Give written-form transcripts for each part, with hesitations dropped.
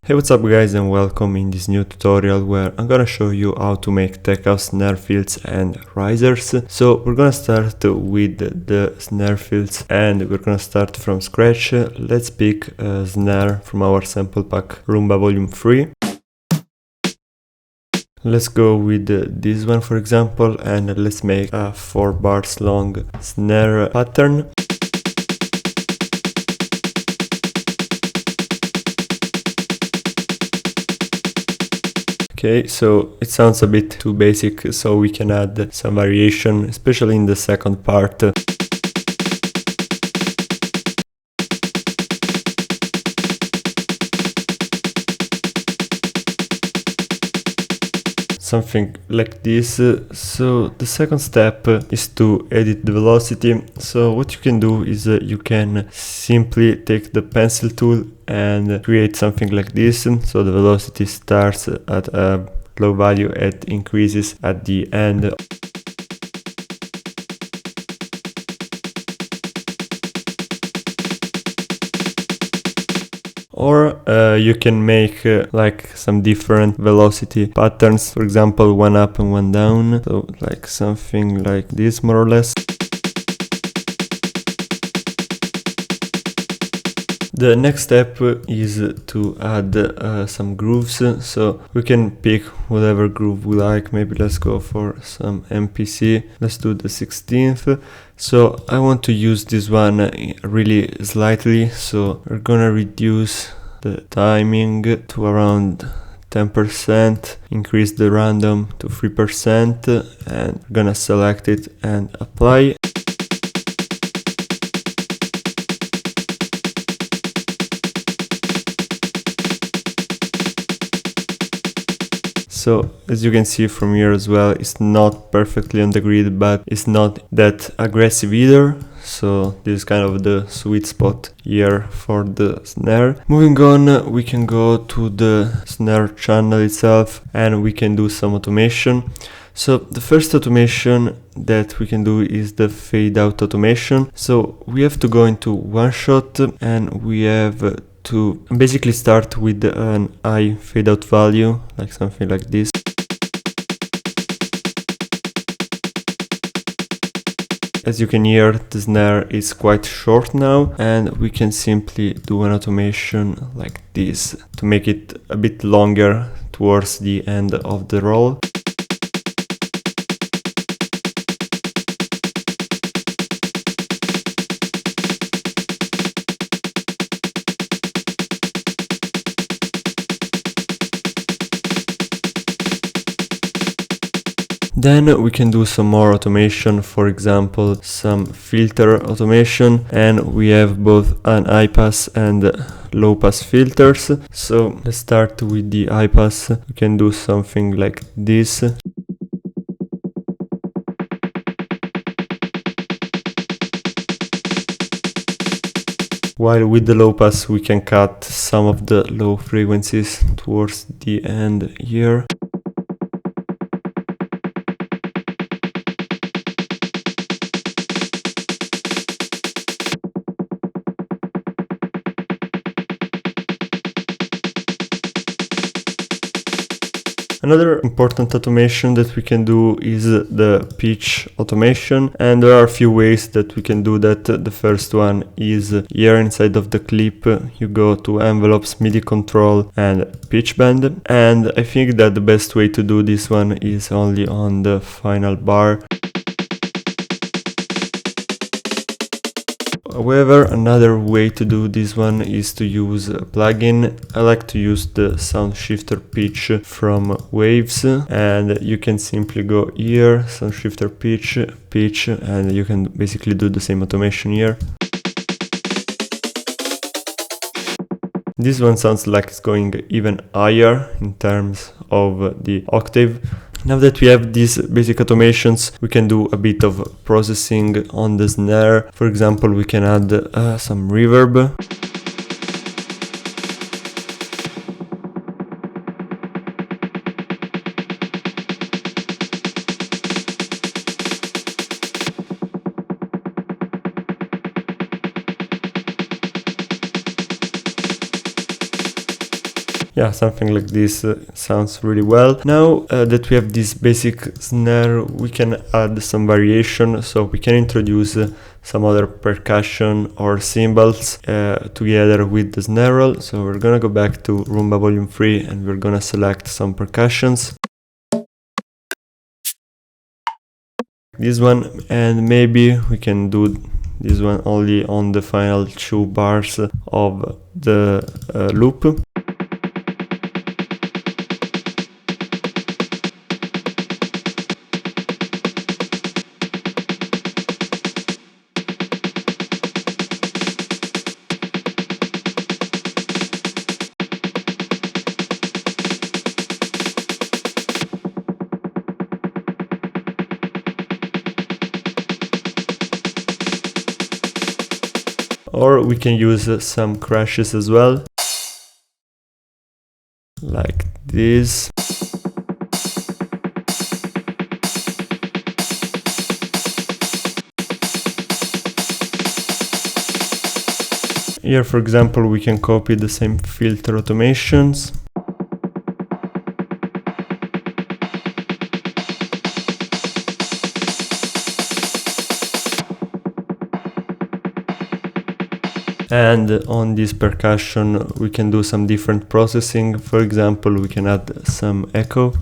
Hey, what's up guys, and welcome in this new tutorial where I'm gonna show you how to make tech house snare fields and risers. So we're gonna start with the snare fields and we're gonna start from scratch. Let's pick a snare from our sample pack Roomba volume 3. Let's go with this one for example, and let's make a 4 bars long snare pattern. Okay, so it sounds a bit too basic, so we can add some variation, especially in the second part. Something like this. So the second step is to edit the velocity. So what you can do is you can simply take the pencil tool and create something like this. So the velocity starts at a low value and increases at the end. Or you can make like some different velocity patterns, for example one up and one down, so like something like this more or less. The next step is to add some grooves, so we can pick whatever groove we like. Maybe let's go for some MPC, let's do the 16th. So I want to use this one really slightly, so we're gonna reduce the timing to around 10%, increase the random to 3%, and we're gonna select it and apply. So as you can see from here as well, it's not perfectly on the grid, but it's not that aggressive either. So this is kind of the sweet spot here for the snare. Moving on, we can go to the snare channel itself and we can do some automation. So the first automation that we can do is the fade out automation. So we have to go into one shot and we have to basically start with an high fade out value, like something like this. As you can hear, the snare is quite short now, and we can simply do an automation like this to make it a bit longer towards the end of the roll. Then we can do some more automation, for example some filter automation, and we have both an high pass and low pass filters. So let's start with the high pass. We can do something like this. While with the low pass we can cut some of the low frequencies towards the end here. Another important automation that we can do is the pitch automation, and there are a few ways that we can do that. The first one is here inside of the clip, you go to envelopes, MIDI control and pitch bend, and I think that the best way to do this one is only on the final bar. However, another way to do this one is to use a plugin. I like to use the sound shifter pitch from Waves, and you can simply go here, sound shifter pitch, and you can basically do the same automation here. This one sounds like it's going even higher in terms of the octave. Now that we have these basic automations, we can do a bit of processing on the snare. For example, we can add some reverb. Yeah, something like this sounds really well. Now that we have this basic snare, we can add some variation, so we can introduce some other percussion or cymbals together with the snare roll. So we're gonna go back to Roomba Volume 3 and we're gonna select some percussions. This one, and maybe we can do this one only on the final 2 bars of the loop. Or we can use some crashes as well, like this. Here, for example, we can copy the same filter automations. And on this percussion we can do some different processing. For example, we can add some echo.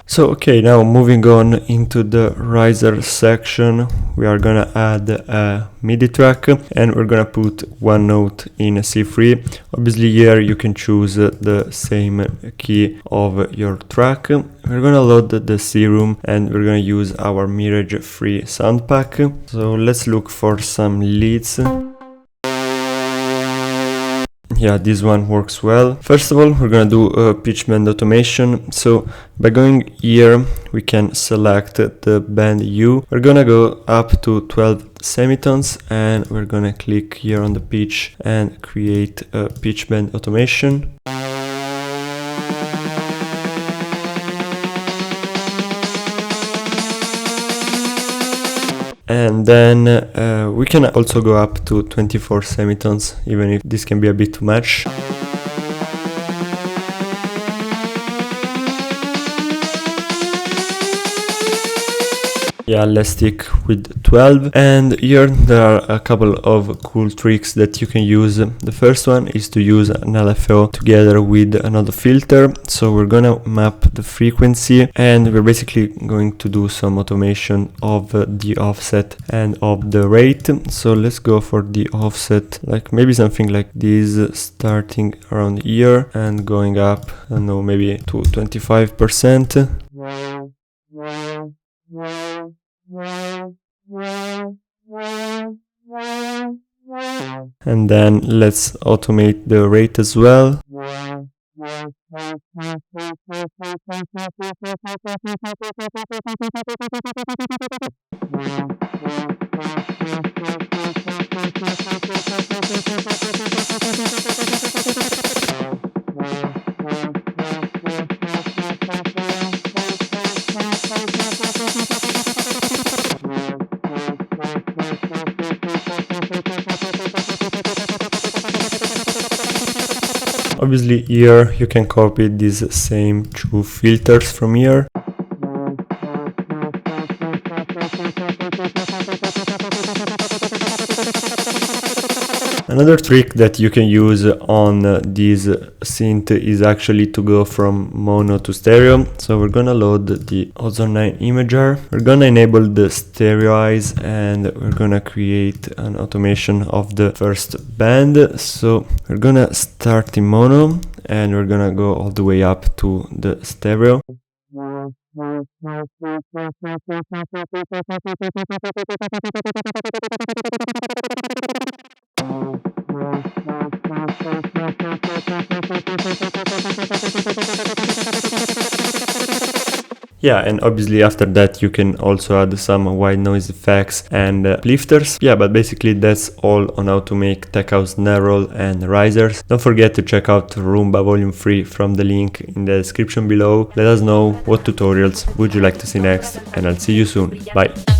So okay, now moving on into the riser section, we are gonna add a MIDI track and we're gonna put one note in C3. Obviously here you can choose the same key of your track. We're gonna load the C room and we're gonna use our Mirage free sound pack. So let's look for some leads. Yeah, this one works well. First of all, we're gonna do a pitch bend automation. So by going here, we can select the band U. We're gonna go up to 12 semitones and we're gonna click here on the pitch and create a pitch bend automation. And then we can also go up to 24 semitones, even if this can be a bit too much. Yeah, let's stick with 12. And here there are a couple of cool tricks that you can use. The first one is to use an LFO together with another filter. So we're gonna map the frequency and we're basically going to do some automation of the offset and of the rate. So let's go for the offset, like maybe something like this, starting around here and going up, I don't know, maybe to 25%. And then let's automate the rate as well. Obviously here you can copy these same 2 filters from here. Another trick that you can use on this synth is actually to go from mono to stereo. So we're gonna load the Ozone 9 imager. We're gonna enable the stereoize and we're gonna create an automation of the first band. So we're gonna start in mono and we're gonna go all the way up to the stereo. Yeah, and obviously after that you can also add some white noise effects and lifters. Yeah, but basically that's all on how to make tech house snare roll and risers. Don't forget to check out Roomba Volume 3 from the link in the description below. Let us know what tutorials would you like to see next, and I'll see you soon. Bye!